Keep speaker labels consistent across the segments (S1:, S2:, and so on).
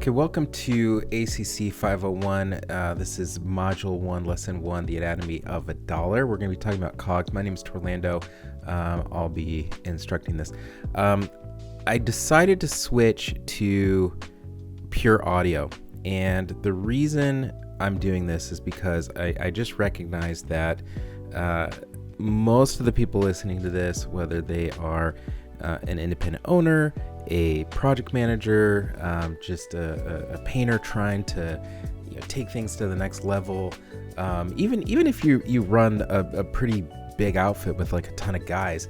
S1: Okay, welcome to ACC 501. This is Module 1, Lesson 1, The Anatomy of a Dollar. We're going to be talking about COGS. My name is Torlando. I'll be instructing this. I decided to switch to pure audio, and the reason I'm doing this is because I just recognized that most of the people listening to this, whether they are an independent owner, a project manager, just a painter trying to take things to the next level, even if you run a pretty big outfit with like a ton of guys,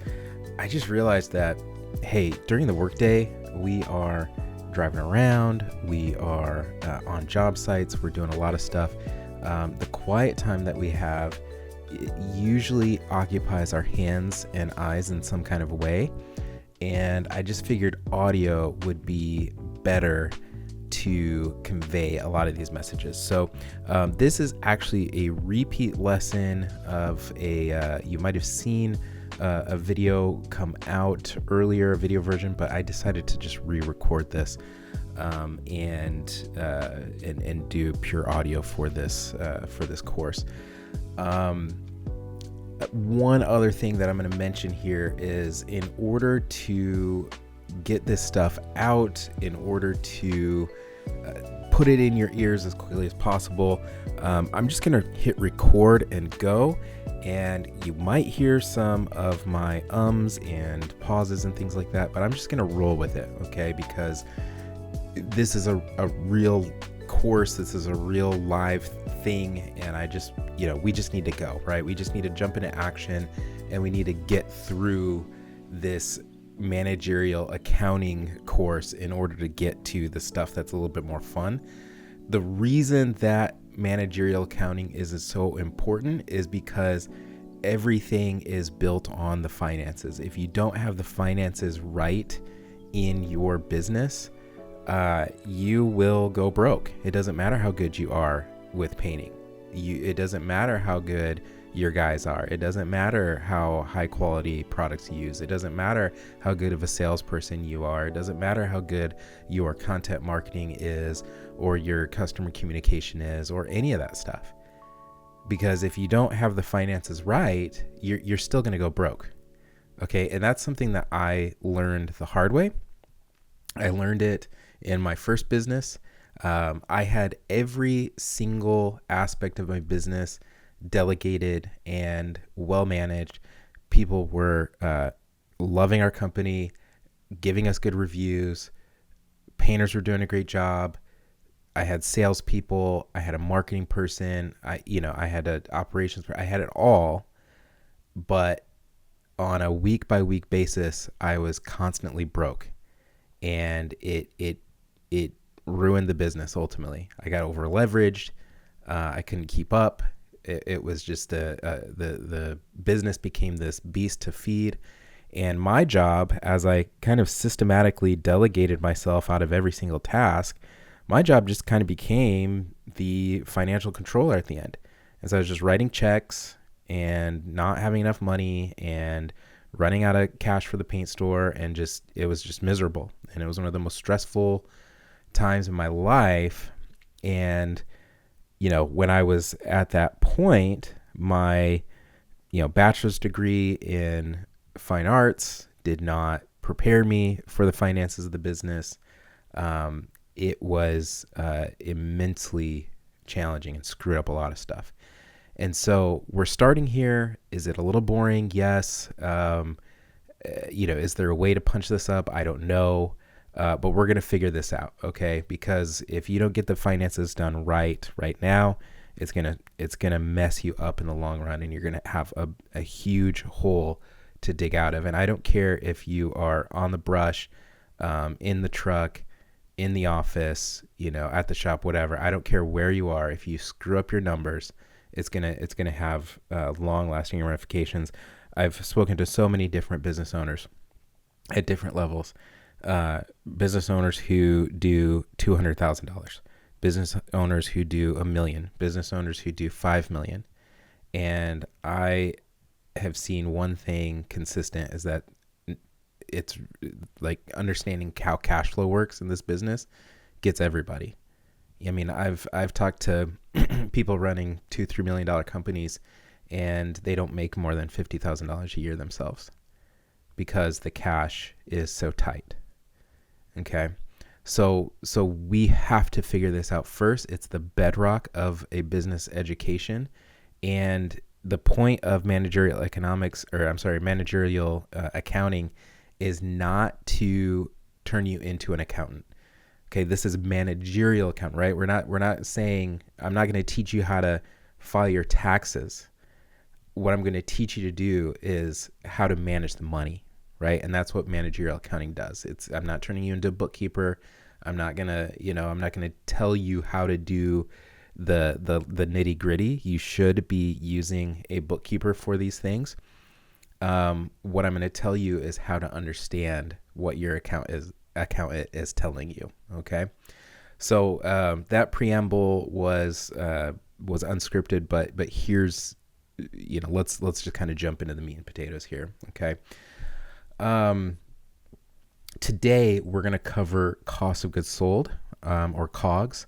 S1: I just realized that, hey, during the workday, we are driving around, we are on job sites, we're doing a lot of stuff. The quiet time that we have usually occupies our hands and eyes in some kind of way. And I just figured audio would be better to convey a lot of these messages. So this is actually a repeat lesson of you might have seen a video come out earlier, a video version, but I decided to just re-record this and do pure audio for this course. One other thing that I'm going to mention here is, in order to get this stuff out, in order to put it in your ears as quickly as possible, I'm just going to hit record and go, and you might hear some of my ums and pauses and things like that, but I'm just going to roll with it, okay? Because this is a real course, this is a real live thing, and we just need to go, right? We just need to jump into action, and we need to get through this managerial accounting course in order to get to the stuff that's a little bit more fun. The reason that managerial accounting is so important is because everything is built on the finances. If you don't have the finances right in your business, you will go broke. It doesn't matter how good you are with painting. It doesn't matter how good your guys are. It doesn't matter how high quality products you use. It doesn't matter how good of a salesperson you are. It doesn't matter how good your content marketing is, or your customer communication is, or any of that stuff. Because if you don't have the finances right, you're still going to go broke. Okay, and that's something that I learned the hard way. I learned it in my first business. I had every single aspect of my business delegated and well managed. People were loving our company, giving us good reviews. Painters were doing a great job. I had salespeople. I had a marketing person. I had an operations. I had it all, but on a week by week basis, I was constantly broke, and it ruined the business. Ultimately, I got over leveraged. I couldn't keep up. It was just the business became this beast to feed. And my job, as I kind of systematically delegated myself out of every single task, my job just kind of became the financial controller at the end. And so I was just writing checks and not having enough money and running out of cash for the paint store, and it was just miserable. And it was one of the most stressful times in my life. And when I was at that point, my bachelor's degree in fine arts did not prepare me for the finances of the business. It was immensely challenging and screwed up a lot of stuff. And so we're starting here. Is it a little boring? Yes. Is there a way to punch this up? I don't know. But we're going to figure this out, okay? Because if you don't get the finances done right now, it's going to mess you up in the long run, and you're going to have a huge hole to dig out of. And I don't care if you are on the brush, in the truck, in the office, at the shop, whatever. I don't care where you are. If you screw up your numbers, it's going to have long-lasting ramifications. I've spoken to so many different business owners at different levels. Business owners who do $200,000, business owners who do $1 million, business owners who do $5 million. And I have seen one thing consistent, is that it's like understanding how cash flow works in this business gets everybody. I mean, I've talked to people running $2-3 million companies, and they don't make more than $50,000 a year themselves because the cash is so tight. Okay. So we have to figure this out first. It's the bedrock of a business education. And the point of managerial accounting is not to turn you into an accountant. Okay, this is managerial accounting, right? We're not saying, I'm not going to teach you how to file your taxes. What I'm going to teach you to do is how to manage the money, right? And that's what managerial accounting does. I'm not turning you into a bookkeeper. I'm not going to tell you how to do the nitty gritty. You should be using a bookkeeper for these things. What I'm going to tell you is how to understand what your accountant is telling you. Okay. So, that preamble was unscripted, but here's, let's just kind of jump into the meat and potatoes here. Okay. Today we're going to cover cost of goods sold, or COGS.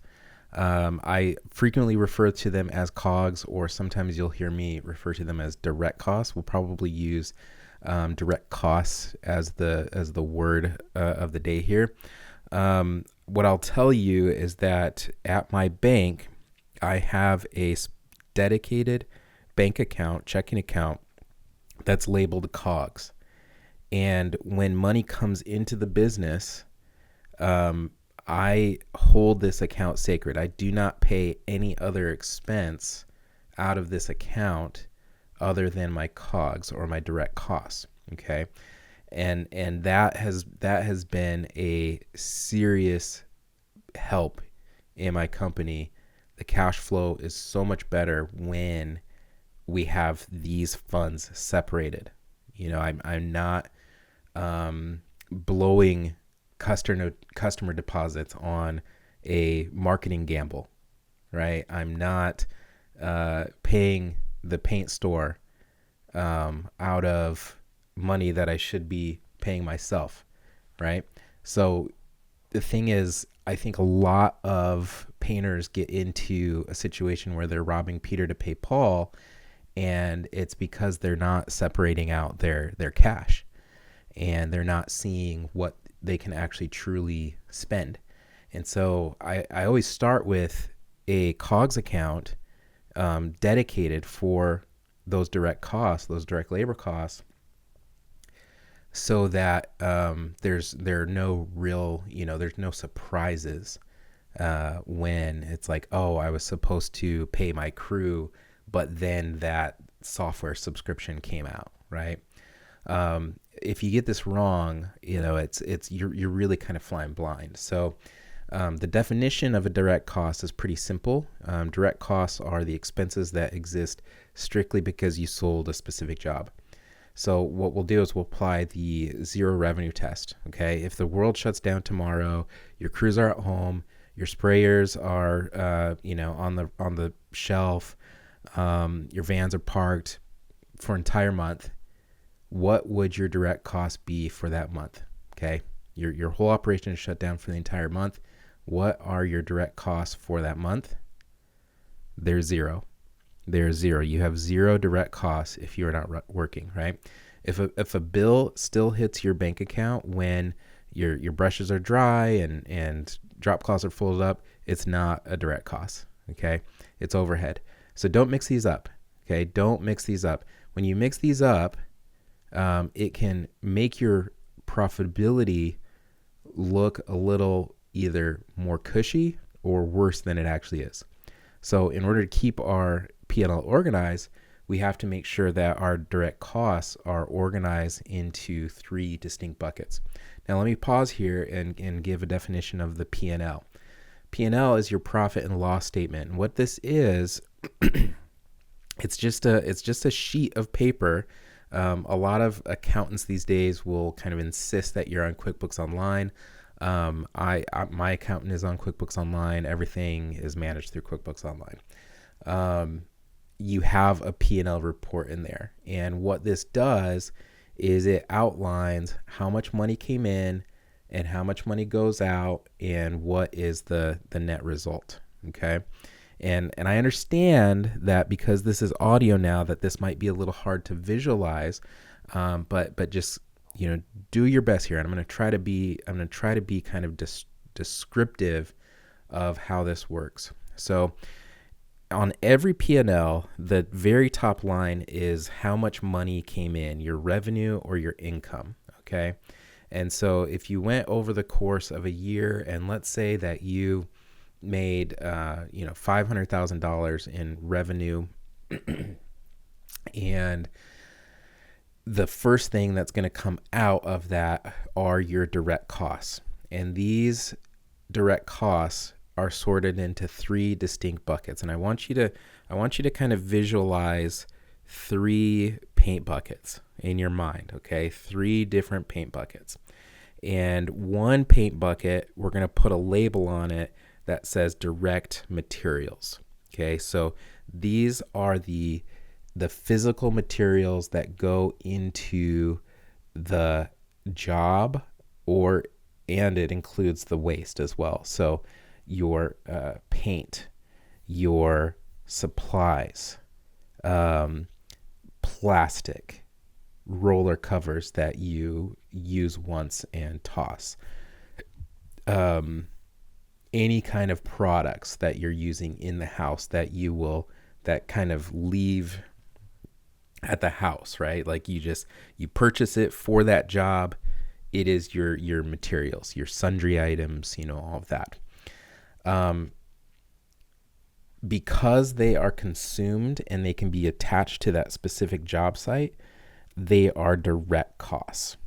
S1: I frequently refer to them as COGS, or sometimes you'll hear me refer to them as direct costs. We'll probably use direct costs as the word of the day here. What I'll tell you is that at my bank, I have a dedicated bank account, checking account, that's labeled COGS. And when money comes into the business, I hold this account sacred. I do not pay any other expense out of this account other than my COGS or my direct costs. Okay. And that has been a serious help in my company. The cash flow is so much better when we have these funds separated. I'm not blowing customer deposits on a marketing gamble, right? I'm not paying the paint store out of money that I should be paying myself, right? So the thing is, I think a lot of painters get into a situation where they're robbing Peter to pay Paul, and it's because they're not separating out their cash, and they're not seeing what they can actually truly spend. And so I always start with a COGS account dedicated for those direct costs, those direct labor costs, so that there's no surprises when it's like, oh, I was supposed to pay my crew, but then that software subscription came out, right? If you get this wrong, you're really kind of flying blind. So the definition of a direct cost is pretty simple. Direct costs are the expenses that exist strictly because you sold a specific job. So what we'll do is we'll apply the zero revenue test. Okay, if the world shuts down tomorrow, your crews are at home, your sprayers are on the shelf, your vans are parked for an entire month, what would your direct cost be for that month? Okay, your whole operation is shut down for the entire month. What are your direct costs for that month? They're zero. They're zero. You have zero direct costs if you're not working, right? If a bill still hits your bank account when your brushes are dry and drop cloths are folded up, it's not a direct cost. Okay, it's overhead. So don't mix these up. Okay, don't mix these up. When you mix these up, it can make your profitability look a little either more cushy or worse than it actually is. So in order to keep our P&L organized, we have to make sure that our direct costs are organized into three distinct buckets. Now let me pause here and give a definition of the P&L. P&L is your profit and loss statement. And what this is, it's just a sheet of paper. A lot of accountants these days will kind of insist that you're on QuickBooks Online. My accountant is on QuickBooks Online. Everything is managed through QuickBooks Online. You have a P&L report in there. And what this does is it outlines how much money came in and how much money goes out and what is the net result. Okay. And I understand that because this is audio now, that this might be a little hard to visualize, but just, do your best here. And I'm going to try to be kind of descriptive of how this works. So on every P&L, the very top line is how much money came in, your revenue or your income. Okay. And so if you went over the course of a year, and let's say that you made, $500,000 in revenue, and the first thing that's going to come out of that are your direct costs. And these direct costs are sorted into 3 distinct buckets. And I want you to kind of visualize 3 paint buckets in your mind. Okay. 3 different paint buckets. And one paint bucket, we're going to put a label on it that says direct materials. Okay. So these are the physical materials that go into the job, and it includes the waste as well. So your paint, your supplies, plastic, roller covers that you use once and toss, any kind of products that you're using in the house that kind of leave at the house, right? Like you purchase it for that job. It is your materials, your sundry items, all of that. Because they are consumed and they can be attached to that specific job site, they are direct costs.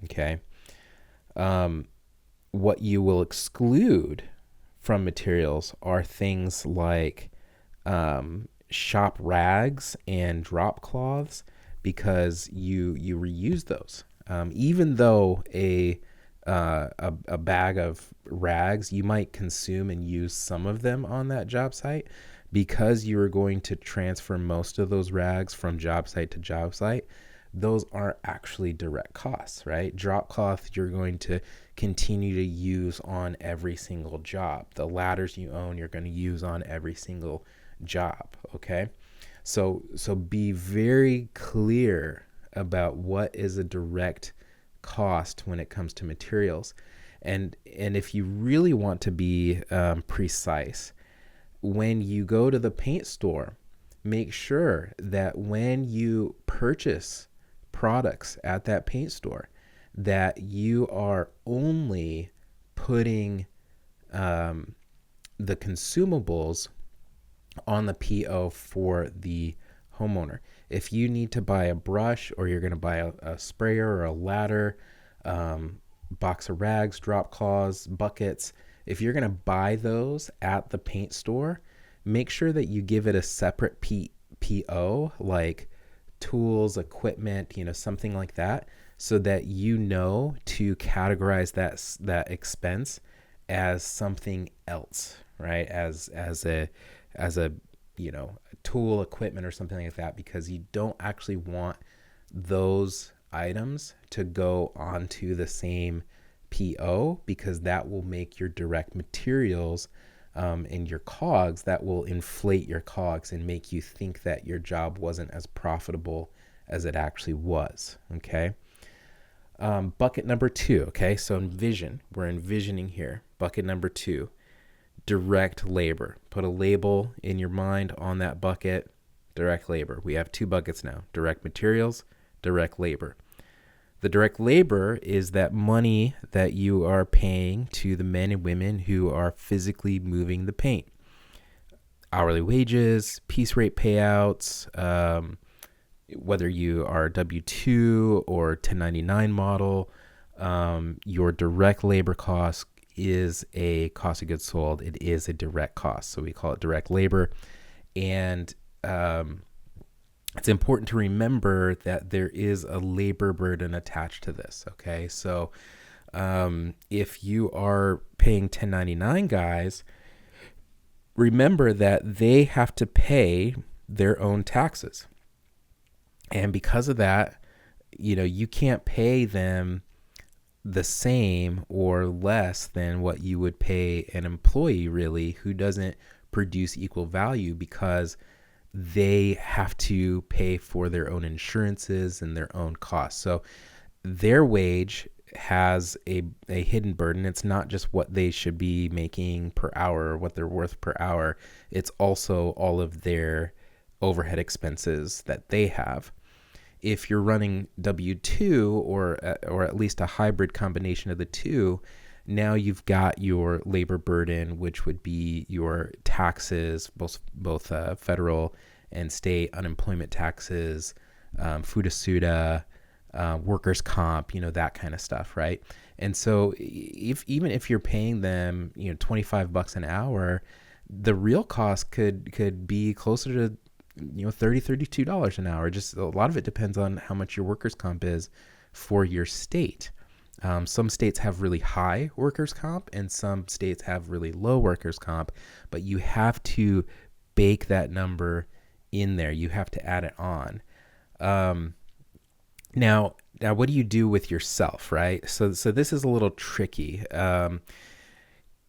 S1: Okay. What you will exclude from materials are things like shop rags and drop cloths, because you reuse those. Even though a bag of rags, you might consume and use some of them on that job site, because you are going to transfer most of those rags from job site to job site. Those aren't actually direct costs, right? Drop cloth you're going to continue to use on every single job. The ladders you own, you're going to use on every single job. Okay. So be very clear about what is a direct cost when it comes to materials. And if you really want to be precise, when you go to the paint store, make sure that when you purchase products at that paint store, that you are only putting the consumables on the PO for the homeowner. If you need to buy a brush, or you're going to buy a sprayer or a ladder, box of rags, drop cloths, buckets, if you're going to buy those at the paint store, make sure that you give it a separate PO, like tools, equipment, something like that, so that to categorize that expense as something else, right? As a tool, equipment, or something like that, because you don't actually want those items to go onto the same PO, because that will make your direct materials and your COGS, that will inflate your COGS and make you think that your job wasn't as profitable as it actually was. Okay. Bucket number 2. Okay. So we're envisioning here. Bucket number 2, direct labor. Put a label in your mind on that bucket. Direct labor. We have 2 buckets now: direct materials, direct labor. The direct labor is that money that you are paying to the men and women who are physically moving the paint. Hourly wages, piece rate payouts, whether you are W-2 or 1099 model, your direct labor cost is a cost of goods sold. It is a direct cost. So we call it direct labor. And it's important to remember that there is a labor burden attached to this. Okay. So if you are paying 1099 guys, remember that they have to pay their own taxes. And because of that, you can't pay them the same or less than what you would pay an employee really who doesn't produce equal value, because they have to pay for their own insurances and their own costs. So their wage has a hidden burden. It's not just what they should be making per hour or what they're worth per hour. It's also all of their overhead expenses that they have. If you're running W-2 or at least a hybrid combination of the two, now you've got your labor burden, which would be your taxes, both federal and state unemployment taxes, FUTA, workers' comp, that kind of stuff, right? And so even if you're paying them, $25 an hour, the real cost could be closer to $32 an hour. Just a lot of it depends on how much your workers' comp is for your state. Some states have really high workers' comp and some states have really low workers' comp, but you have to bake that number in there. You have to add it on. Now, what do you do with yourself, right? So this is a little tricky.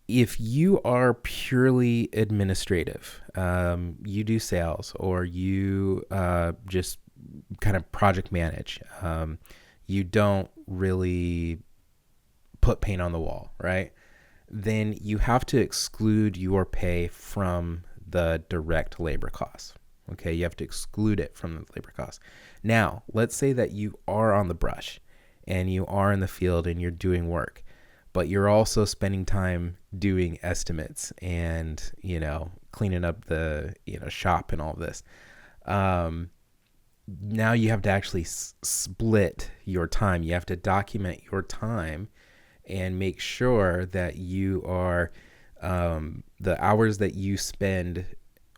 S1: If you are purely administrative, you do sales or you just kind of project manage, you don't really put paint on the wall, right? Then you have to exclude your pay from the direct labor costs. Okay, you have to exclude it from the labor costs. Now, let's say that you are on the brush and you are in the field and you're doing work, but you're also spending time doing estimates and, cleaning up the, shop and all this. Now you have to actually split your time. You have to document your time and make sure that you are, the hours that you spend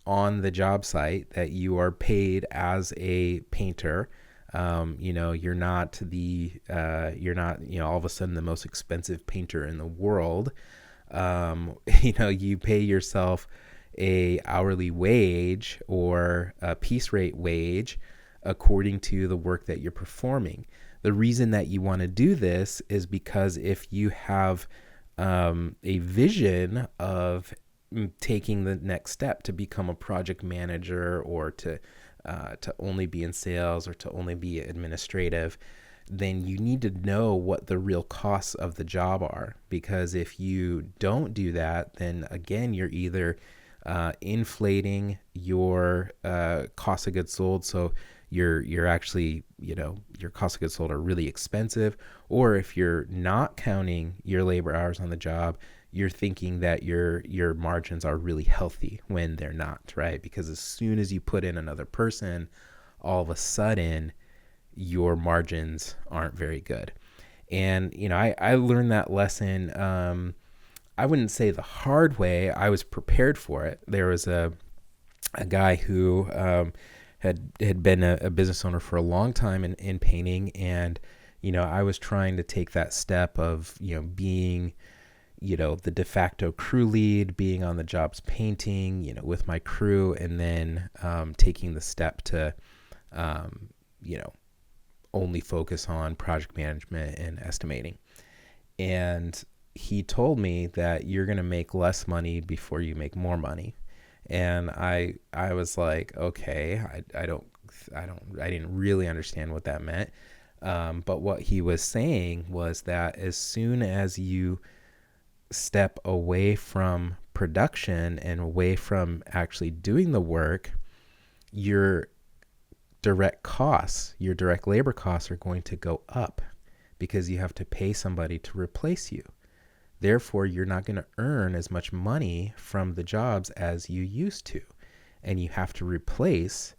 S1: on the job site, that you are paid as a painter. You're not all of a sudden the most expensive painter in the world. You pay yourself a hourly wage or a piece rate wage according to the work that you're performing. The reason that you want to do this is because if you have a vision of taking the next step to become a project manager or to only be in sales or to only be administrative, then you need to know what the real costs of the job are. Because if you don't do that, then again, you're either inflating your cost of goods sold, so you're actually, your cost of goods sold are really expensive, or if you're not counting your labor hours on the job, you're thinking that your margins are really healthy when they're not, right? Because as soon as you put in another person, all of a sudden your margins aren't very good. And, I learned that lesson. I wouldn't say the hard way. I was prepared for it. There was a guy who had been a business owner for a long time in painting. And, I was trying to take that step of, being the de facto crew lead, being on the jobs painting, with my crew, and then taking the step to, only focus on project management and estimating. And he told me that you're going to make less money before you make more money. And I was like, okay, I didn't really understand what that meant. But what he was saying was that as soon as you step away from production and away from actually doing the work, your direct costs, your direct labor costs are going to go up because you have to pay somebody to replace you. Therefore, you're not going to earn as much money from the jobs as you used to. And you have to replace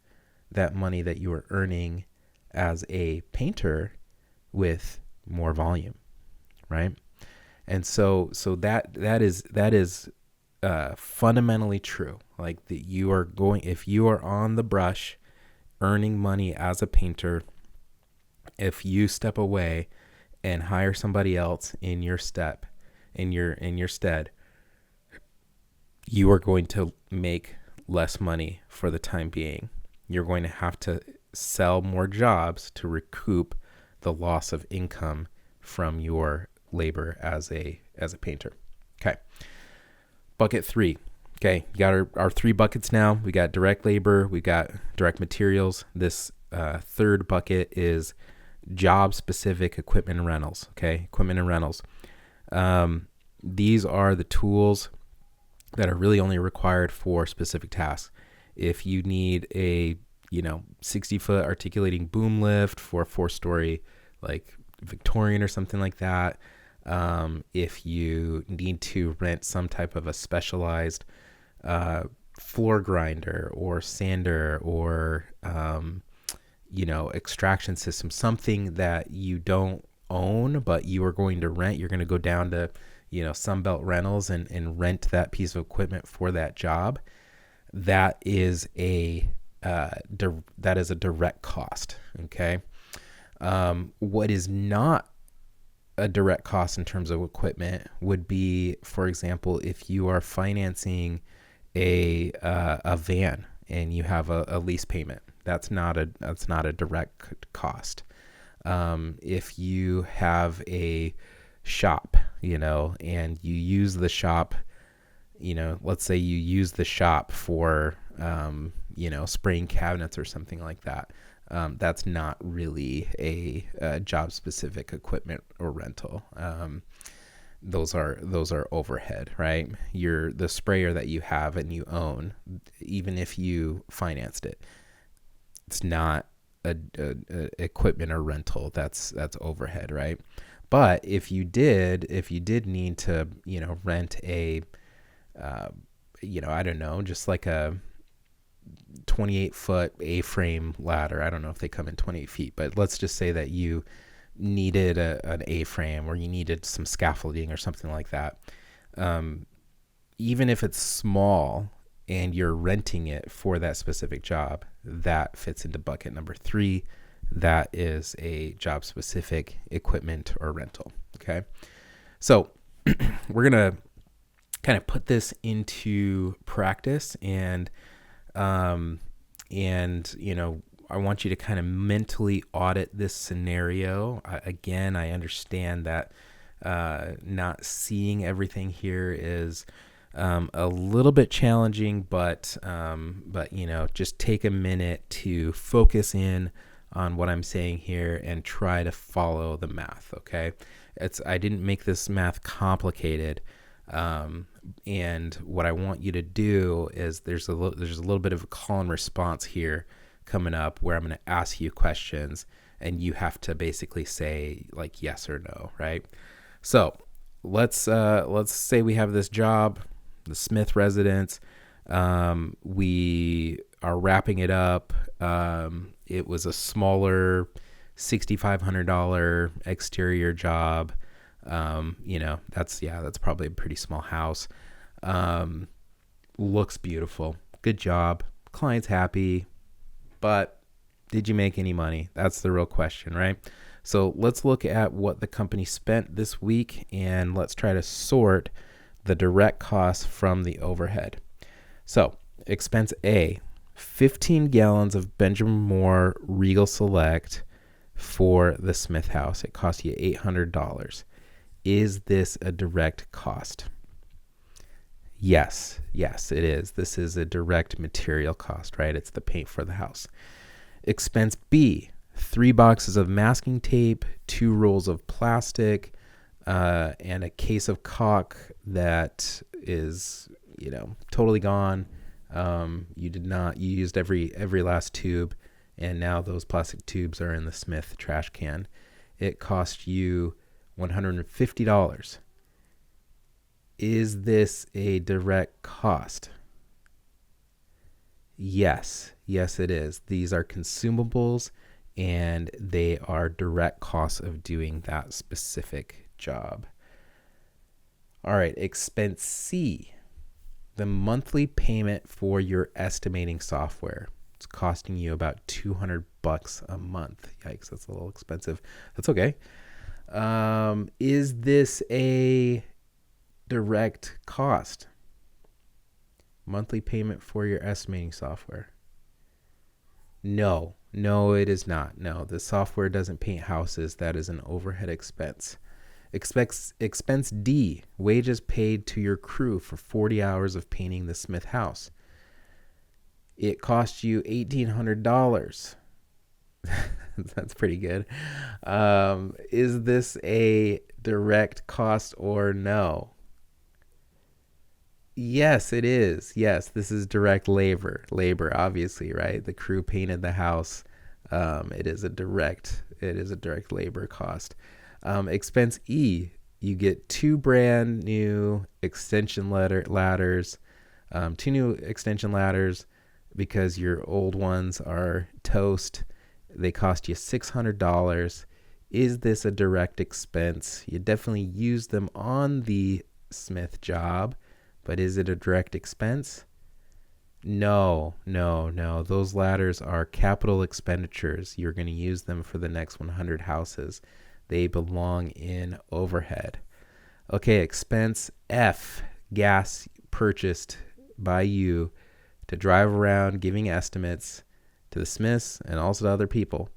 S1: that money that you were earning as a painter with more volume, right? And so that is fundamentally true. Like that you are going, if you are on the brush earning money as a painter, if you step away and hire somebody else in your stead, you are going to make less money for the time being. You're going to have to sell more jobs to recoup the loss of income from your labor as a painter. Okay. Bucket 3. Okay, you got our 3 buckets now. We got direct labor, we got direct materials. This third bucket is job-specific equipment and rentals. Okay, equipment and rentals. These are the tools that are really only required for specific tasks. If you need a 60-foot articulating boom lift for a 4-story like Victorian or something like that, if you need to rent some type of a specialized floor grinder or sander or extraction system, something that you don't own but you are going to rent, you're going to go down to Sunbelt Rentals and rent that piece of equipment for that job. That is a direct cost. Okay. What is not a direct cost in terms of equipment would be, for example, if you are financing a van and you have a lease payment. That's not a direct cost. If you have a shop, and you use the shop, let's say you use the shop for, spraying cabinets or something like that. That's not really a job-specific equipment or rental. Those are overhead, right? The sprayer that you have and you own, even if you financed it, it's not a equipment or rental. That's overhead, right? But if you did need to, rent a, I don't know, just like a 28-foot A-frame ladder. I don't know if they come in 28 feet, but let's just say that you needed an A-frame or you needed some scaffolding or something like that. Even if it's small and you're renting it for that specific job, that fits into bucket number 3. That is a job-specific equipment or rental. Okay. So we're going to kind of put this into practice and I want you to kind of mentally audit this scenario. Again, I understand that not seeing everything here is a little bit challenging, but just take a minute to focus in on what I'm saying here and try to follow the math. Okay, I didn't make this math complicated. And what I want you to do is there's a little bit of a call and response here coming up where I'm going to ask you questions and you have to basically say like yes or no, right? So let's say we have this job, the Smith residence. We are wrapping it up. It was a smaller $6,500 exterior job. That's probably a pretty small house. Looks beautiful. Good job. Client's happy. But did you make any money? That's the real question, right? So let's look at what the company spent this week and let's try to sort the direct costs from the overhead. So expense A, 15 gallons of Benjamin Moore Regal Select for the Smith house. It cost you $800. Is this a direct cost? Yes, it is. This is a direct material cost, right? It's the paint for the house. Expense B, 3 boxes of masking tape, 2 rolls of plastic, and a case of caulk that is, totally gone. You used every last tube, and now those plastic tubes are in the Smith trash can. It cost you $150. Is this a direct cost? Yes, it is. These are consumables and they are direct costs of doing that specific job. All right, expense C, the monthly payment for your estimating software. It's costing you about $200 a month. Yikes, that's a little expensive. That's okay. Is this a direct cost? Monthly payment for your estimating software. No, it is not. No, the software doesn't paint houses. That is an overhead expense. Expense D, wages paid to your crew for 40 hours of painting the Smith house. It cost you $1,800. That's pretty good. Is this a direct cost or no? Yes, it is. Yes, this is direct labor. Labor, obviously, right? The crew painted the house. It is a direct labor cost. Expense E, you get two brand new extension ladders, two new extension ladders because your old ones are toast. They cost you $600. Is this a direct expense? You definitely use them on the Smith job, but is it a direct expense? No. Those ladders are capital expenditures. You're going to use them for the next 100 houses. They belong in overhead. Okay, expense F, gas purchased by you to drive around giving estimates to the Smiths and also to other people.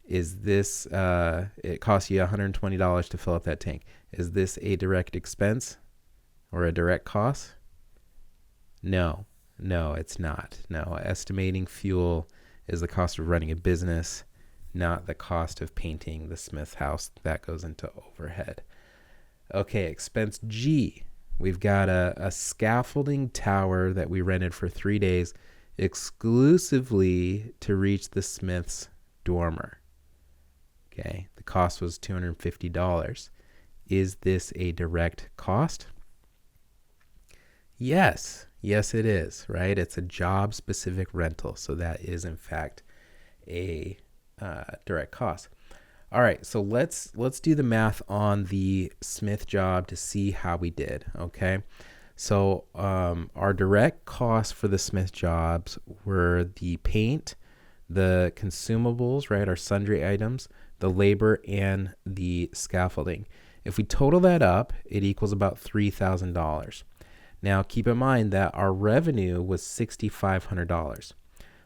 S1: Is this, it costs you $120 to fill up that tank. Is this a direct expense or a direct cost? No, it's not. No, estimating fuel is the cost of running a business, not the cost of painting the Smith house. That goes into overhead. Okay, expense G. We've got a scaffolding tower that we rented for 3 days exclusively to reach the Smith's dormer. Okay, the cost was $250. Is this a direct cost? Yes, it is, right? It's a job-specific rental, so that is, in fact, a direct cost. All right, so let's do the math on the Smith job to see how we did, okay? So our direct costs for the Smith jobs were the paint, the consumables, right, our sundry items, the labor, and the scaffolding. If we total that up, it equals about $3,000. Now, keep in mind that our revenue was $6,500.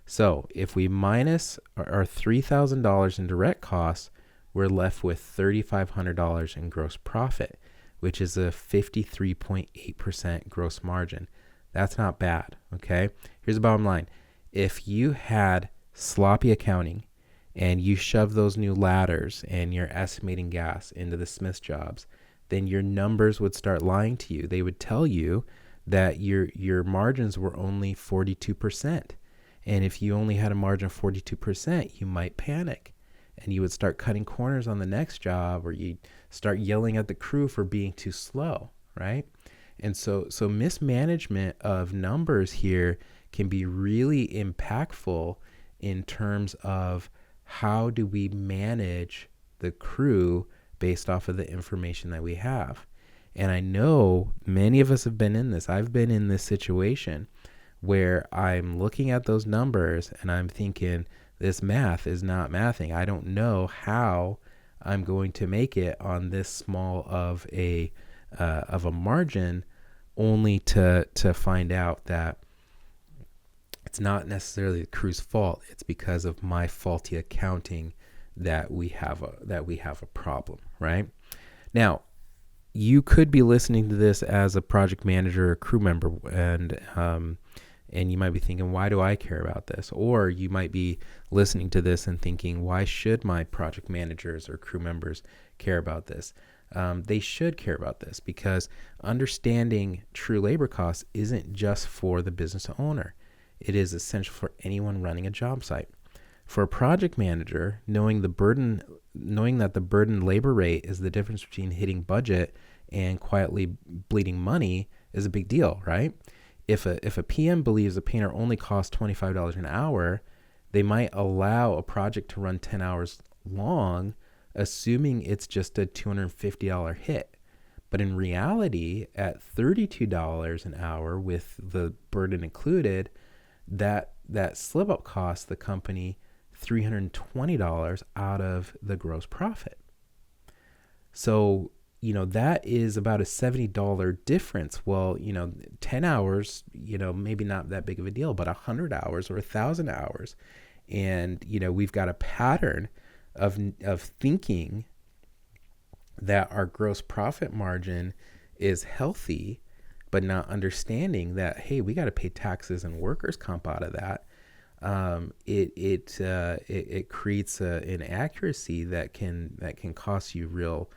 S1: So if we minus our $3,000 in direct costs, we're left with $3,500 in gross profit, which is a 53.8% gross margin. That's not bad, okay? Here's the bottom line. If you had sloppy accounting and you shove those new ladders and you're estimating gas into the Smith jobs, then your numbers would start lying to you. They would tell you that your margins were only 42%. And if you only had a margin of 42%, you might panic and you would start cutting corners on the next job, or you'd start yelling at the crew for being too slow, right? And so mismanagement of numbers here can be really impactful in terms of how do we manage the crew based off of the information that we have. And I know many of us have been in this. I've been in this situation where I'm looking at those numbers and I'm thinking, this math is not mathing. I don't know how I'm going to make it on this small of a margin, only to find out that it's not necessarily the crew's fault. It's because of my faulty accounting that we have a problem, right? Now, you could be listening to this as a project manager or crew member, and you might be thinking, why do I care about this? Or you might be listening to this and thinking, why should my project managers or crew members care about this? They should care about this because understanding true labor costs isn't just for the business owner. It is essential for anyone running a job site. For a project manager, knowing that the burden labor rate is the difference between hitting budget and quietly bleeding money is a big deal, right? If a PM believes a painter only costs $25 an hour, they might allow a project to run 10 hours long, assuming it's just a $250 hit. But in reality, at $32 an hour with the burden included, that slip up costs the company $320 out of the gross profit. So, that is about a $70 difference. Well, 10 hours, maybe not that big of a deal, but 100 hours or 1,000 hours. And, we've got a pattern of thinking that our gross profit margin is healthy, but not understanding that, hey, we got to pay taxes and workers' comp out of that. It creates an inaccuracy that can cost you real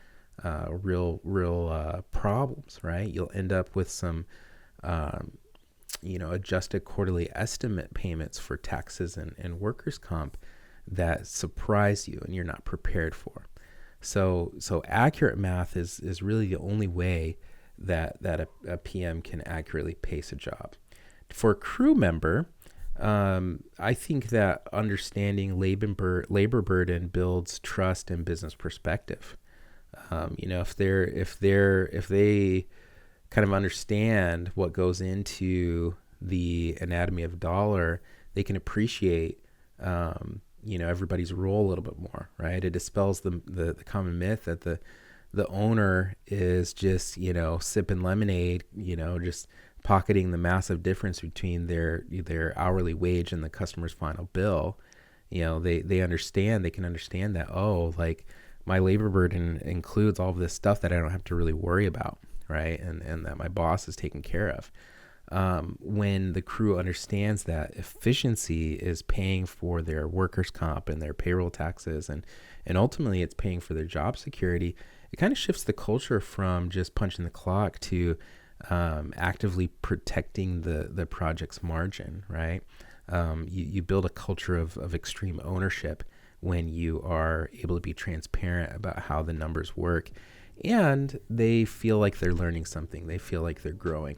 S1: problems, right? You'll end up with some adjusted quarterly estimate payments for taxes and workers' comp that surprise you and you're not prepared for. So accurate math is really the only way that a PM can accurately pace a job. For a crew member, I think that understanding labor burden builds trust and business perspective. If they kind of understand what goes into the anatomy of a dollar, they can appreciate everybody's role a little bit more, right? It dispels the common myth that the owner is just sipping lemonade, just pocketing the massive difference between their hourly wage and the customer's final bill. They can understand that, oh, like my labor burden includes all of this stuff that I don't have to really worry about, right? And that my boss is taken care of. When the crew understands that efficiency is paying for their workers' comp and their payroll taxes, and ultimately it's paying for their job security, it kind of shifts the culture from just punching the clock to actively protecting the project's margin, right? You build a culture of extreme ownership when you are able to be transparent about how the numbers work, and they feel like they're learning something. They feel like they're growing.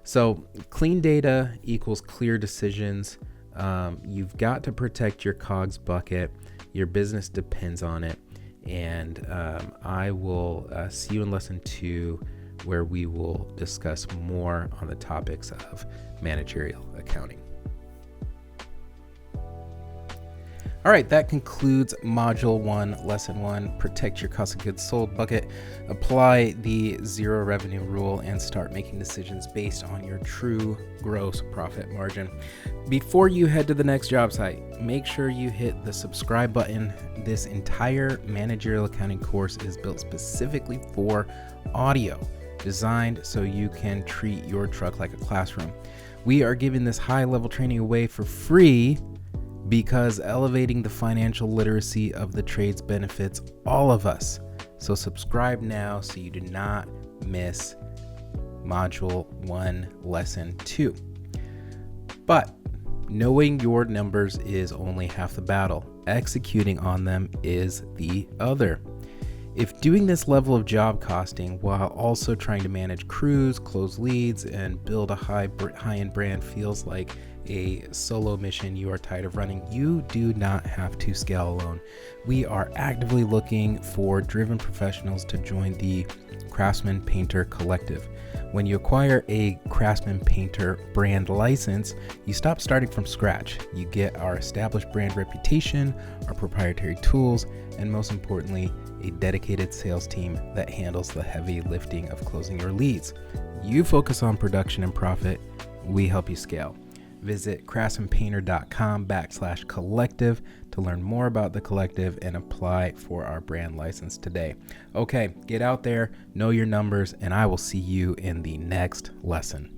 S1: So clean data equals clear decisions. You've got to protect your COGS bucket. Your business depends on it. And I will see you in lesson 2, where we will discuss more on the topics of managerial accounting. All right, that concludes Module 1, Lesson 1, Protect Your Cost of Goods Sold bucket. Apply the zero revenue rule and start making decisions based on your true gross profit margin. Before you head to the next job site, make sure you hit the subscribe button. This entire managerial accounting course is built specifically for audio, designed so you can treat your truck like a classroom. We are giving this high-level training away for free because elevating the financial literacy of the trades benefits all of us. So subscribe now so you do not miss Module 1, Lesson 2. But knowing your numbers is only half the battle. Executing on them is the other. If doing this level of job costing while also trying to manage crews, close leads, and build a high-end brand feels like a solo mission you are tired of running, you do not have to scale alone. We are actively looking for driven professionals to join the Craftsman Painter Collective. When you acquire a Craftsman Painter brand license, you stop starting from scratch. You get our established brand reputation, our proprietary tools, and most importantly, a dedicated sales team that handles the heavy lifting of closing your leads. You focus on production and profit. We help you scale. Visit craftsmanpainter.com/collective to learn more about the collective and apply for our brand license today. Okay, get out there, know your numbers, and I will see you in the next lesson.